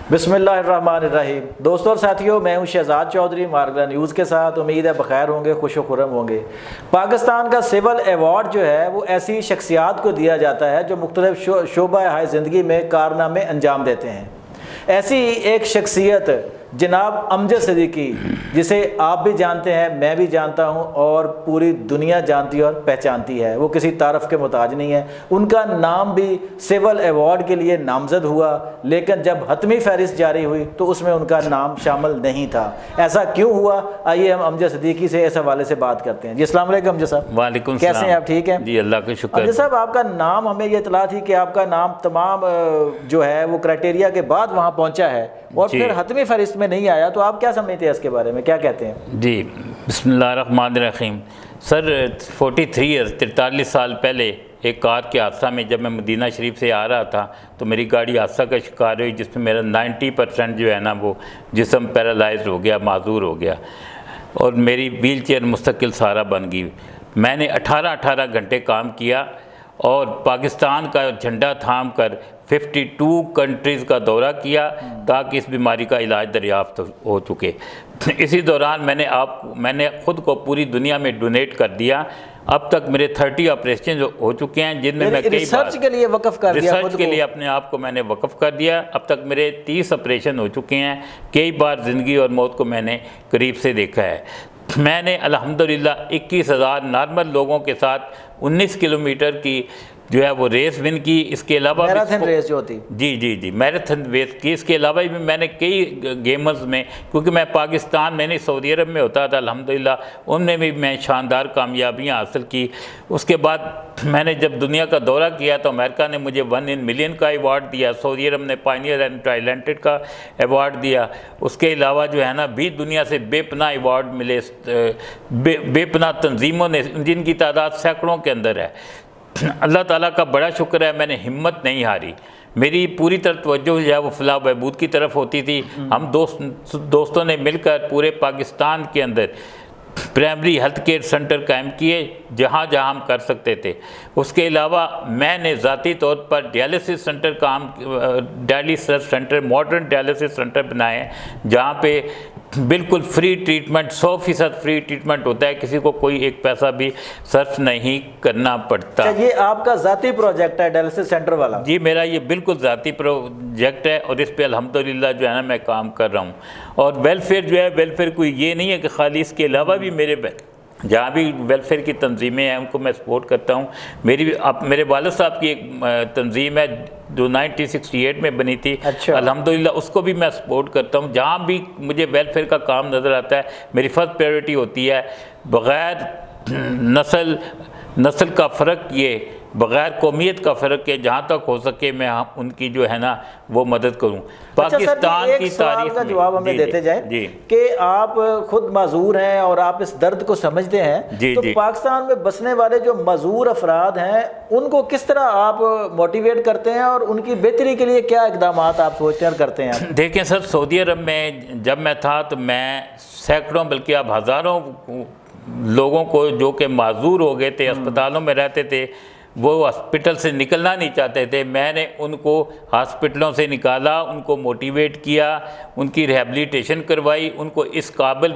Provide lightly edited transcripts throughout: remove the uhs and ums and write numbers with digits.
बिस्मिल्लाहिर्रहमानिर्रहीम। दोस्तों और साथियों, मैं हूं शहजाद चौधरी मारगला न्यूज़ के साथ। उम्मीद है बखैर होंगे, खुश खुर्रम होंगे। पाकिस्तान का सिविल अवार्ड जो है वो ऐसी शख्सियात को दिया जाता है जो मुख्तलिफ शोबा हाय ज़िंदगी में कारनामे अंजाम देते हैं। ऐसी एक शख्सियत जनाब अमजद सिद्दीकी, जिसे आप भी जानते हैं, मैं भी जानता हूं और पूरी दुनिया जानती और पहचानती है। वो किसी तारफ़ के मोहताज नहीं है। उनका नाम भी सिविल अवार्ड के लिए नामज़द हुआ, लेकिन जब हतमी फहरिस्त जारी हुई तो उसमें उनका नाम शामिल नहीं था। ऐसा क्यों हुआ? आइए हम अमजद सिद्दीकी से इस हवाले से बात करते हैं। जी अस्सलाम वालेकुम अमजद साहब। वालेकुम कैसे हैं आप? ठीक हैं जी, अल्लाह का शुक्र। अमजद साहब, आपका नाम, हमें ये इतला थी कि आपका नाम तमाम जो है वो क्राइटेरिया के बाद वहाँ पहुँचा है और फिर हतमी फहरिस्त में नहीं आया, तो आप क्या समझते हैं इसके बारे में, क्या कहते हैं? जी, बिस्मिल्लाहिर्रहमानिर्रहीम। सर 43 ईयर्स 43 साल पहले एक कार के हादसा में जब मैं मदीना शरीफ से आ रहा था तो मेरी गाड़ी हादसा का शिकार हुई, जिसमें मेरा 90% जो है ना वो जिस्म पैरालाइज हो गया, माजूर हो गया और मेरी व्हील चेयर मुस्तकिल सहारा बन गई। मैंने 18 घंटे काम किया और पाकिस्तान का झंडा थाम कर 52 कंट्रीज़ का दौरा किया ताकि इस बीमारी का इलाज दरियाफ्त हो चुके। इसी दौरान मैंने ख़ुद को पूरी दुनिया में डोनेट कर दिया। अब तक मेरे 30 ऑपरेशन हो चुके हैं, जिनमें मैं कई रिसर्च के लिए वक़फ़ कर दिया, रिसर्च के लिए अपने आप को मैंने वक़फ़ कर दिया। अब तक मेरे 30 ऑपरेशन हो चुके हैं। कई बार ज़िंदगी और मौत को मैंने करीब से देखा है। मैंने अल्हम्दुलिल्लाह 21,000 नॉर्मल लोगों के साथ 19 किलोमीटर की जो है वो रेस विन की। इसके अलावा मैराथन रेस जो होती, जी मैराथन रेस की। इसके अलावा भी मैंने कई गेम्स में, क्योंकि मैं पाकिस्तान में नहीं सऊदी अरब में होता था, अल्हम्दुलिल्लाह उनमें भी मैं शानदार कामयाबियां हासिल की। उसके बाद मैंने जब दुनिया का दौरा किया तो अमेरिका ने मुझे 1 in million का अवार्ड दिया, सऊदी अरब ने पायनियर एंड टैलेंटेड का अवार्ड दिया। उसके अलावा जो है ना भी दुनिया से बेपनाह अवार्ड मिले, बेपनाह तंजीमों ने, जिनकी तादाद सैकड़ों के अंदर है। अल्लाह ताला का बड़ा शुक्र है, मैंने हिम्मत नहीं हारी। मेरी पूरी तरह तवज्जो जो है वो फलाह बहबूद की तरफ होती थी। हम दोस्तों ने मिलकर पूरे पाकिस्तान के अंदर प्राइमरी हेल्थ केयर सेंटर कायम किए जहाँ हम कर सकते थे। उसके अलावा मैंने ज़ाती तौर पर dialysis centre modern dialysis centre बनाए, जहाँ पे बिल्कुल फ्री ट्रीटमेंट, 100% फ्री ट्रीटमेंट होता है, किसी को कोई एक पैसा भी सर्फ नहीं करना पड़ता। ये आपका ज़ाती प्रोजेक्ट है डायलिसिस सेंटर वाला? जी, मेरा ये बिल्कुल ज़ाती प्रोजेक्ट है और इस पे अल्हम्दुलिल्लाह जो है ना मैं काम कर रहा हूँ। और वेलफेयर जो है, वेलफेयर कोई ये नहीं है कि खाली, इसके अलावा भी मेरे जहाँ भी वेलफेयर की तंजीमें हैं उनको मैं सपोर्ट करता हूँ। मेरे वालिद साहब की एक तंजीम है जो 1968 में बनी थी। अच्छा। अल्हम्दुलिल्लाह उसको भी मैं सपोर्ट करता हूँ। जहाँ भी मुझे वेलफेयर का काम नज़र आता है, मेरी फर्स्ट प्रायोरिटी होती है बग़ैर नस्ल का फ़र्क किए, बग़ैर कौमियत का फ़र्क के, जहाँ तक हो सके मैं उनकी जो है ना वो मदद करूँ। पाकिस्तान की तारीख का जवाब हमें देते जाए कि आप खुद माजूर हैं और आप इस दर्द को समझते हैं, तो पाकिस्तान में बसने वाले जो माजूर अफराद हैं उनको किस तरह आप मोटिवेट करते हैं और उनकी बेहतरी के लिए क्या इकदाम आप सोचते हैं और करते हैं? देखें सर, सऊदी अरब में जब मैं था तो मैं सैकड़ों बल्कि अब हज़ारों लोगों को जो कि माजूर हो गए थे, अस्पतालों में रहते थे, वो हॉस्पिटल से निकलना नहीं चाहते थे, मैंने उनको हॉस्पिटलों से निकाला, उनको मोटिवेट किया, उनकी रिहैबिलिटेशन करवाई, उनको इस काबिल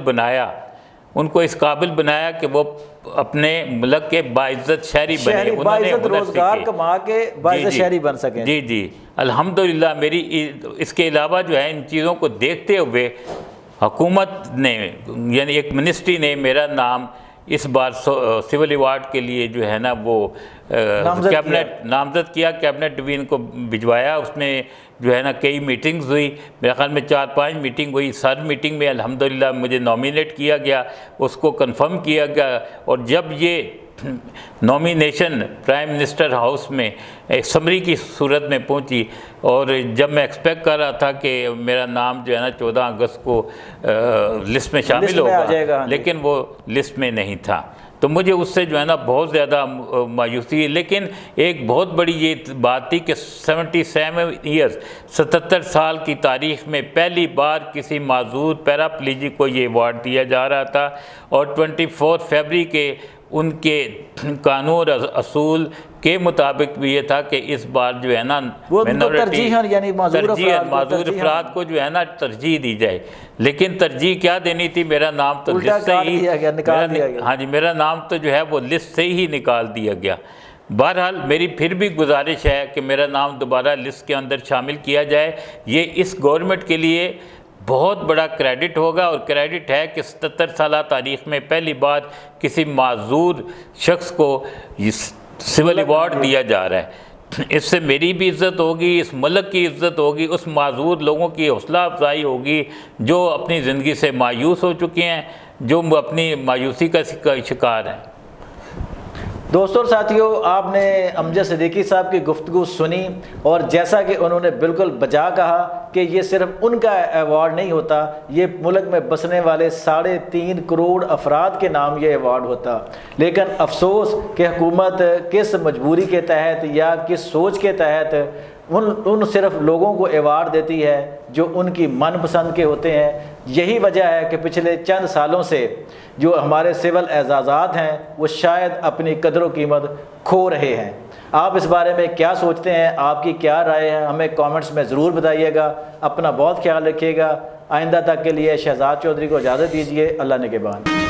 बनाया कि वो अपने मुल्क के बाइज़्ज़त शहरी बने, उन्होंने रोज़गार कमा के बाइज़्ज़त शहरी बन सकें। जी अल्हम्दुलिल्लाह। मेरी इसके अलावा जो है इन चीज़ों को देखते हुए हुकूमत ने, यानी एक मिनिस्ट्री ने मेरा नाम इस बार सिविल अवार्ड के लिए जो है ना वो नामज़द किया, कैबिनेट डिवीज़न को भिजवाया। उसमें जो है ना कई मीटिंग्स हुई, मेरे ख्याल में 4-5 मीटिंग हुई। हर मीटिंग में अल्हम्दुलिल्लाह मुझे नॉमिनेट किया गया, उसको कंफर्म किया गया। और जब ये नॉमिनेशन प्राइम मिनिस्टर हाउस में एक समरी की सूरत में पहुंची और जब मैं एक्सपेक्ट कर रहा था कि मेरा नाम जो है ना 14 अगस्त को लिस्ट में शामिल होगा, लेकिन वो लिस्ट में नहीं था, तो मुझे उससे जो है ना बहुत ज़्यादा मायूसी है। लेकिन एक बहुत बड़ी ये बात थी कि 77 ईयर्स 77 साल की तारीख़ में पहली बार किसी माजूर पैराप्लीजिक को ये अवार्ड दिया जा रहा था और 24 फरवरी के उनके कानून असूल के मुताबिक भी ये था कि इस बार जो है ना वो minority- तरजीहन यानी माजूर माजूर अफराद को जो है ना तरजीह दी जाए, लेकिन तरजीह क्या देनी थी, मेरा नाम तो उल्टा लिस्ट से काट ही दिया गया, निकाल दिया गया। हाँ जी, मेरा नाम तो जो है वो लिस्ट से ही निकाल दिया गया। बहरहाल मेरी फिर भी गुजारिश है कि मेरा नाम दोबारा लिस्ट के अंदर शामिल किया जाए। ये इस गवर्नमेंट के लिए बहुत बड़ा क्रेडिट होगा, और क्रेडिट है कि 77 साल तारीख़ में पहली बार किसी माजूर शख्स को सिविल अवार्ड दिया जा रहा है। इससे मेरी भी इज़्ज़त होगी, इस मुल्क की इज़्ज़त होगी, उस माजूर लोगों की हौसला अफजाई होगी जो अपनी ज़िंदगी से मायूस हो चुके हैं, जो अपनी मायूसी का शिकार हैं। दोस्तों और साथियों, आपने अमजद सिद्दीकी साहब की गुफ्तगू सुनी, और जैसा कि उन्होंने बिल्कुल बजा कहा कि ये सिर्फ उनका अवार्ड नहीं होता, ये मुल्क में बसने वाले 3.5 करोड़ अफराद के नाम ये अवार्ड होता। लेकिन अफसोस कि हुकूमत किस मजबूरी के तहत या किस सोच के तहत उन सिर्फ लोगों को अवार्ड देती है जो उनकी मनपसंद के होते हैं। यही वजह है कि पिछले चंद सालों से जो हमारे सिविल एजाज़ात हैं वो शायद अपनी कदर व कीमत खो रहे हैं। आप इस बारे में क्या सोचते हैं, आपकी क्या राय है, हमें कमेंट्स में ज़रूर बताइएगा। अपना बहुत ख्याल रखिएगा। आइंदा तक के लिए शहजाद चौधरी को इजाज़त दीजिए। अल्लाह निगहबान।